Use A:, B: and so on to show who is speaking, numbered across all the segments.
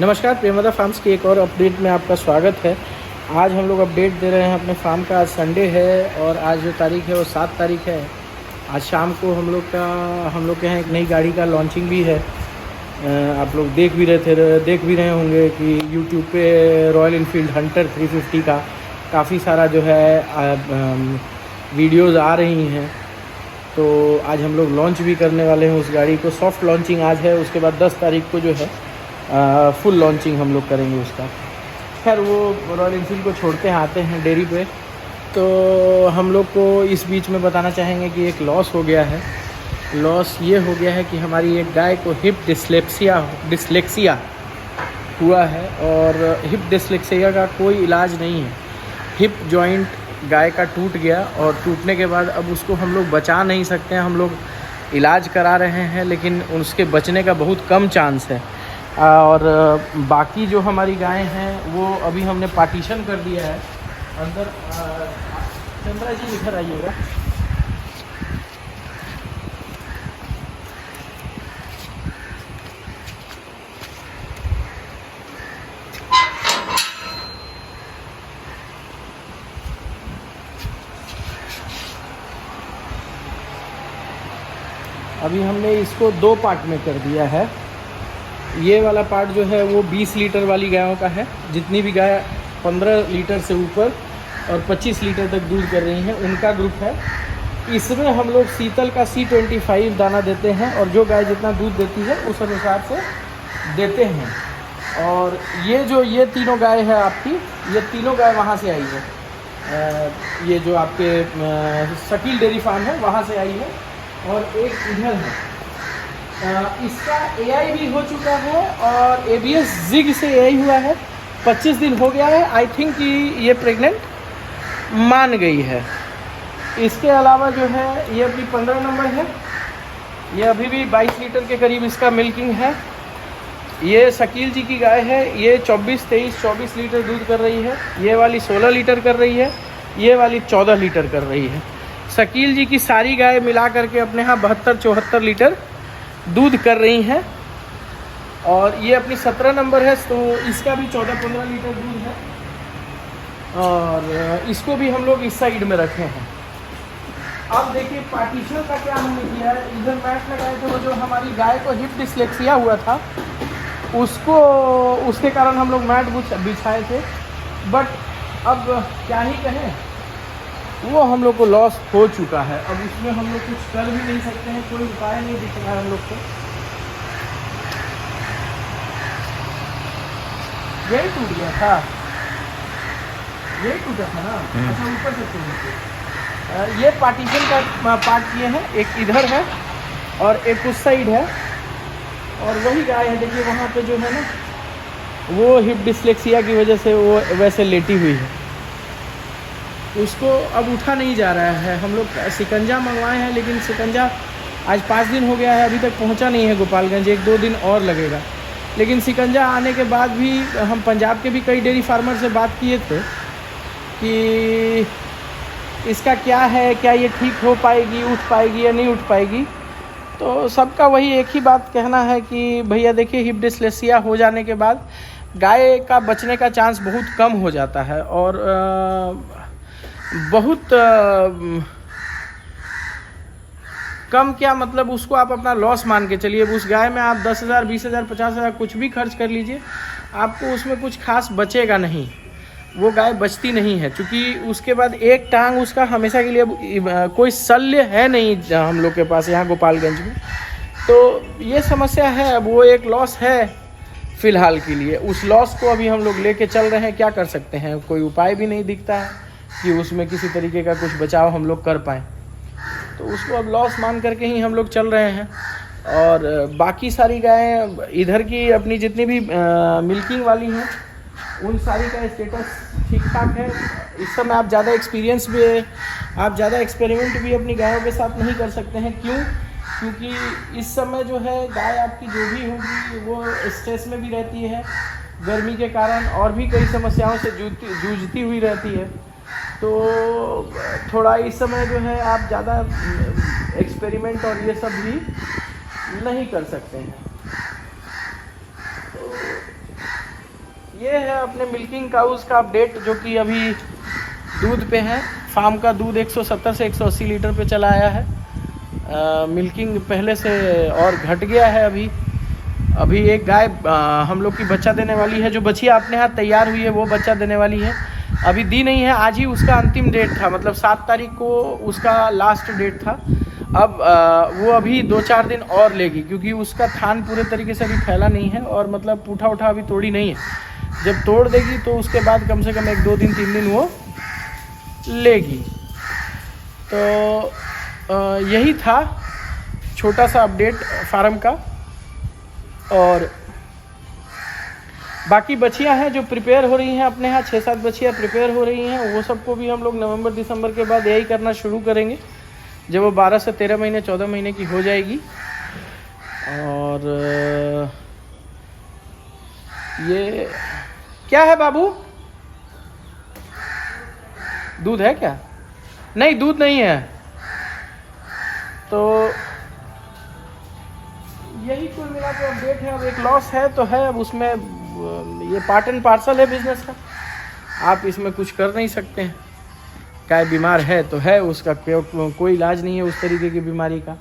A: नमस्कार, प्रेमदा फार्म्स की एक और अपडेट में आपका स्वागत है। आज हम लोग अपडेट दे रहे हैं अपने फार्म का। आज संडे है और आज जो तारीख है वो 7 तारीख है। आज शाम को हम लोग के यहाँ एक नई गाड़ी का लॉन्चिंग भी है। आप लोग देख भी रहे होंगे कि यूट्यूब पे रॉयल इनफील्ड हंटर 350 का काफ़ी सारा जो है वीडियोज़ आ रही हैं। तो आज हम लोग लॉन्च भी करने वाले हैं उस गाड़ी को। सॉफ्ट लॉन्चिंग आज है, उसके बाद 10 तारीख को जो है फुल लॉन्चिंग हम लोग करेंगे उसका। खैर वो रॉयल इनफील्ड को छोड़ते हैं, आते हैं डेयरी पे। तो हम लोग को इस बीच में बताना चाहेंगे कि एक लॉस हो गया है। लॉस ये हो गया है कि हमारी एक गाय को हिप डिस्लेक्सिया हुआ है और हिप डिस्लेक्सिया का कोई इलाज नहीं है। हिप जॉइंट गाय का टूट गया और टूटने के बाद अब उसको हम लोग बचा नहीं सकते हैं। हम लोग इलाज करा रहे हैं लेकिन उसके बचने का बहुत कम चांस है। और बाकी जो हमारी गायें हैं वो अभी हमने पार्टीशन कर दिया है अंदर। चंद्रा जी इधर आइएगा। अभी हमने इसको 2 पार्ट में कर दिया है। ये वाला पार्ट जो है वो 20 लीटर वाली गायों का है। जितनी भी गाय 15 लीटर से ऊपर और 25 लीटर तक दूध कर रही हैं उनका ग्रुप है। इसमें हम लोग शीतल का C25 दाना देते हैं और जो गाय जितना दूध देती है उस अनुसार से देते हैं। और ये तीनों गाय है आपकी, ये तीनों गाय वहाँ से आई है। ये जो आपके शकील डेयरी फार्म है वहाँ से आई है और एक इधर है। इसका AI भी हो चुका है और ABS जिग से AI हुआ है। 25 दिन हो गया है। आई थिंक कि ये प्रेग्नेंट मान गई है। इसके अलावा जो है ये अभी 15 नंबर है। ये अभी भी 22 लीटर के करीब इसका मिल्किंग है। ये शकील जी की गाय है। ये 24 लीटर दूध कर रही है। ये वाली 16 लीटर कर रही है। ये वाली 14 लीटर कर रही है। शकील जी की सारी गाय मिला करके अपने यहाँ 72-74 लीटर दूध कर रही हैं। और ये अपनी 17 नंबर है तो इसका भी 14-15 लीटर दूध है। और इसको भी हम लोग इस साइड में रखे हैं। अब देखिए पार्टीशन का क्या हमने किया है। इधर मैट लगाए थे, वो जो हमारी गाय को हिप डिस्लेक्सिया हुआ था उसके कारण हम लोग मैट बिछाए थे। बट अब क्या ही कहें, वो हम लोग को लॉस हो चुका है। अब उसमें हम लोग कुछ कर भी नहीं सकते हैं, कोई उपाय नहीं दिख रहा है हम लोग को। यही टूट गया था, यही टूटा था ना। अच्छा ऊपर से टूट। ये पार्टीशन का पार्ट किए हैं, एक इधर है और एक उस साइड है। और वही गाय है, देखिए वहाँ पे जो है ना वो हिप डिस्लेक्सिया की वजह से वो वैसे लेटी हुई है। उसको अब उठा नहीं जा रहा है। हम लोग शिकंजा मंगवाए हैं लेकिन शिकंजा आज 5 दिन हो गया है, अभी तक पहुंचा नहीं है गोपालगंज। 1-2 दिन और लगेगा। लेकिन शिकंजा आने के बाद भी हम पंजाब के भी कई डेयरी फार्मर से बात किए थे कि इसका क्या है, क्या ये ठीक हो पाएगी, उठ पाएगी या नहीं उठ पाएगी। तो सबका वही एक ही बात कहना है कि भैया देखिए हिप डिस्लेक्सिया हो जाने के बाद गाय का बचने का चांस बहुत कम हो जाता है। और बहुत कम क्या मतलब, उसको आप अपना लॉस मान के चलिए। उस गाय में आप 10,000, 20,000, 50,000 कुछ भी खर्च कर लीजिए, आपको उसमें कुछ खास बचेगा नहीं। वो गाय बचती नहीं है क्योंकि उसके बाद एक टांग उसका हमेशा के लिए कोई शल्य है नहीं हम लोग के पास यहाँ गोपालगंज में। तो ये समस्या है। अब वो एक लॉस है फ़िलहाल के लिए। उस लॉस को अभी हम लोग लेके चल रहे हैं। क्या कर सकते हैं, कोई उपाय भी नहीं दिखता है कि उसमें किसी तरीके का कुछ बचाव हम लोग कर पाएँ। तो उसको अब लॉस मान करके ही हम लोग चल रहे हैं। और बाकी सारी गायें इधर की अपनी जितनी भी मिल्किंग वाली हैं उन सारी का स्टेटस ठीक ठाक है। इस समय आप ज़्यादा एक्सपेरिमेंट भी अपनी गायों के साथ नहीं कर सकते हैं। क्यों? क्योंकि इस समय जो है गाय आपकी जो भी होगी वो स्ट्रेस में भी रहती है, गर्मी के कारण और भी कई समस्याओं से जूझती हुई रहती है। तो थोड़ा इस समय जो है आप ज़्यादा एक्सपेरिमेंट और ये सब भी नहीं कर सकते हैं। ये है अपने मिल्किंग काउस का अपडेट, जो कि अभी दूध पे है। फार्म का दूध 170 से 180 लीटर पे चला आया है। मिल्किंग पहले से और घट गया है। अभी एक गाय हम लोग की बच्चा देने वाली है। जो बच्चियाँ अपने हाथ तैयार हुई है वो बच्चा देने वाली है, अभी दी नहीं है। आज ही उसका अंतिम डेट था, मतलब 7 तारीख को उसका लास्ट डेट था। अब वो अभी 2-4 दिन और लेगी, क्योंकि उसका थान पूरे तरीके से अभी फैला नहीं है और मतलब पूठा उठा अभी तोड़ी नहीं है। जब तोड़ देगी तो उसके बाद कम से कम 1-2 दिन 3 दिन वो लेगी। तो यही था छोटा सा अपडेट फार्म का। और बाकी बच्चियां हैं जो प्रिपेयर हो रही हैं अपने यहाँ, 6-7 बच्चियां प्रिपेयर हो रही हैं। वो सबको भी हम लोग नवंबर-दिसंबर के बाद यही करना शुरू करेंगे, जब वो 12 से 13 महीने 14 महीने की हो जाएगी। और ये क्या है बाबू, दूध है क्या? नहीं, दूध नहीं है। तो यही कुल मिला के अपडेट है। अब एक लॉस है तो है, अब उसमें ये पार्ट एंड पार्सल है बिजनेस का, आप इसमें कुछ कर नहीं सकते हैं। गाय बीमार है तो है, उसका कोई इलाज नहीं है उस तरीके की बीमारी का।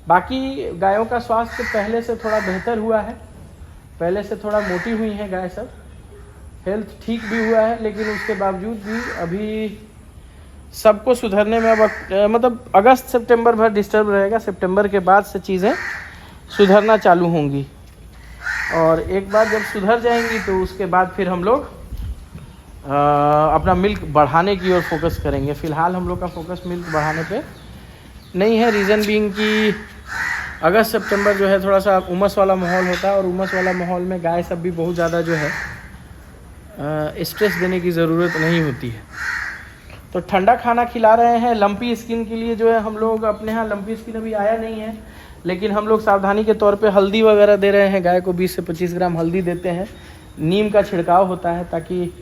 A: बाकी गायों का स्वास्थ्य पहले से थोड़ा बेहतर हुआ है, पहले से थोड़ा मोटी हुई हैं गाय सब, हेल्थ ठीक भी हुआ है। लेकिन उसके बावजूद भी अभी सबको सुधरने में अब मतलब अगस्त सितंबर भर डिस्टर्ब रहेगा। सितंबर के बाद से चीज़ें सुधरना चालू होंगी, और एक बार जब सुधर जाएंगी तो उसके बाद फिर हम लोग अपना मिल्क बढ़ाने की ओर फोकस करेंगे। फ़िलहाल हम लोग का फोकस मिल्क बढ़ाने पे नहीं है। रीज़न बीइंग कि अगस्त सितंबर जो है थोड़ा सा उमस वाला माहौल होता है, और उमस वाला माहौल में गाय सब भी बहुत ज़्यादा जो है स्ट्रेस देने की ज़रूरत नहीं होती है। तो ठंडा खाना खिला रहे हैं। लंपी स्किन के लिए जो है हम लोग अपने यहाँ, लंपी स्किन अभी आया नहीं है, लेकिन हम लोग सावधानी के तौर पे हल्दी वगैरह दे रहे हैं। गाय को 20 से 25 ग्राम हल्दी देते हैं। नीम का छिड़काव होता है ताकि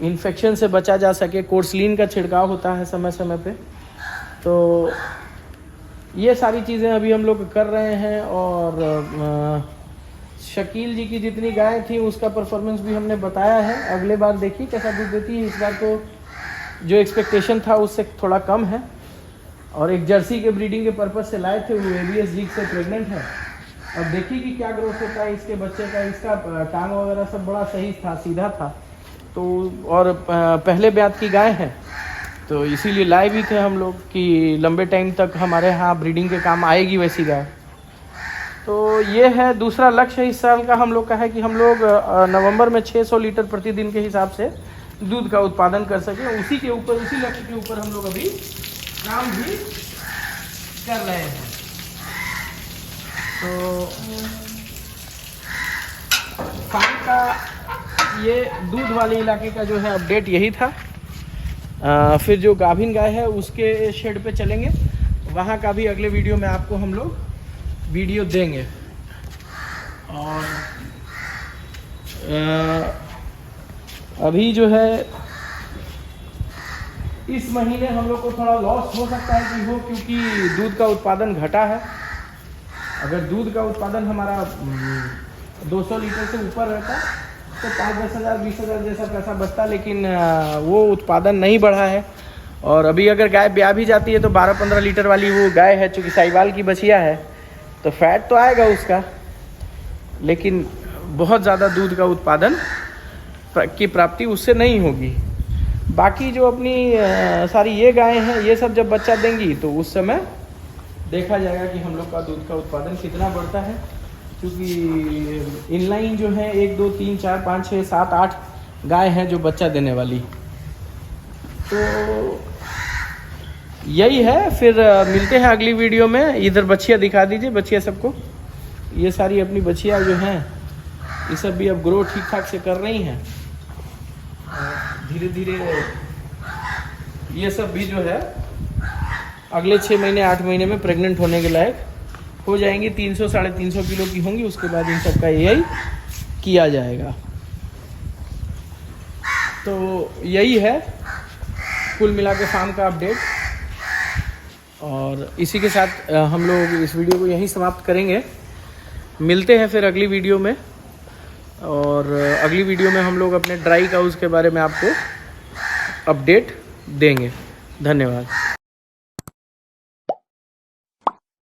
A: इन्फेक्शन से बचा जा सके। कोर्सलिन का छिड़काव होता है समय समय पे। तो ये सारी चीज़ें अभी हम लोग कर रहे हैं। और शकील जी की जितनी गाय थी उसका परफॉर्मेंस भी हमने बताया है। अगले बार देखिए कैसा दूध देती है। इस बार तो जो एक्सपेक्टेशन था उससे थोड़ा कम है। और एक जर्सी के ब्रीडिंग के पर्पज़ से लाए थे, वो ABS जीक से प्रेग्नेंट है। अब देखिए कि क्या ग्रोथ होता है इसके बच्चे का। इसका टांग वगैरह सब बड़ा सही था, सीधा था। तो और पहले ब्यात की गाय है, तो इसीलिए लाए भी थे हम लोग कि लंबे टाइम तक हमारे यहाँ ब्रीडिंग के काम आएगी वैसी गाय। तो ये है दूसरा लक्ष्य इस साल का हम लोग का है कि हम लोग नवंबर में 600 लीटर प्रतिदिन के हिसाब से दूध का उत्पादन कर सकें। उसी के ऊपर, उसी लक्ष्य के ऊपर हम लोग अभी काम भी कर रहे हैं। तो फार्म का ये दूध वाले इलाके का जो है अपडेट यही था। फिर जो गाभिन गाय है उसके शेड पे चलेंगे, वहाँ का भी अगले वीडियो में आपको हम लोग वीडियो देंगे। और अभी जो है इस महीने हम लोग को थोड़ा लॉस हो सकता है कि हो, क्योंकि दूध का उत्पादन घटा है। अगर दूध का उत्पादन हमारा 200 लीटर से ऊपर रहता तो 5-10 हज़ार 20 हज़ार जैसा पैसा बचता, लेकिन वो उत्पादन नहीं बढ़ा है। और अभी अगर गाय ब्याह भी जाती है तो 12-15 लीटर वाली वो गाय है, चूँकि साहिवाल की बछिया है, तो फैट तो आएगा उसका, लेकिन बहुत ज़्यादा दूध का उत्पादन की प्राप्ति उससे नहीं होगी। बाकी जो अपनी सारी ये गायें हैं, ये सब जब बच्चा देंगी तो उस समय देखा जाएगा कि हम लोग का दूध का उत्पादन कितना बढ़ता है। क्योंकि इनलाइन जो है 1, 2, 3, 4, 5, 6, 7, 8 गाय हैं जो बच्चा देने वाली। तो यही है। फिर मिलते हैं अगली वीडियो में। इधर बच्चियाँ दिखा दीजिए, बच्चियाँ सबको। ये सारी अपनी बच्चियाँ जो हैं ये सब भी अब ग्रो ठीक ठाक से कर रही हैं। धीरे धीरे ये सब भी जो है अगले 6 महीने 8 महीने में प्रेग्नेंट होने के लायक हो जाएंगी। 300-350 किलो की होंगी। उसके बाद इन सब का यही किया जाएगा। तो यही है कुल मिला के फार्म का अपडेट। और इसी के साथ हम लोग इस वीडियो को यहीं समाप्त करेंगे। मिलते हैं फिर अगली वीडियो में। और अगली वीडियो में हम लोग अपने ड्राई काउस के बारे में आपको अपडेट देंगे। धन्यवाद।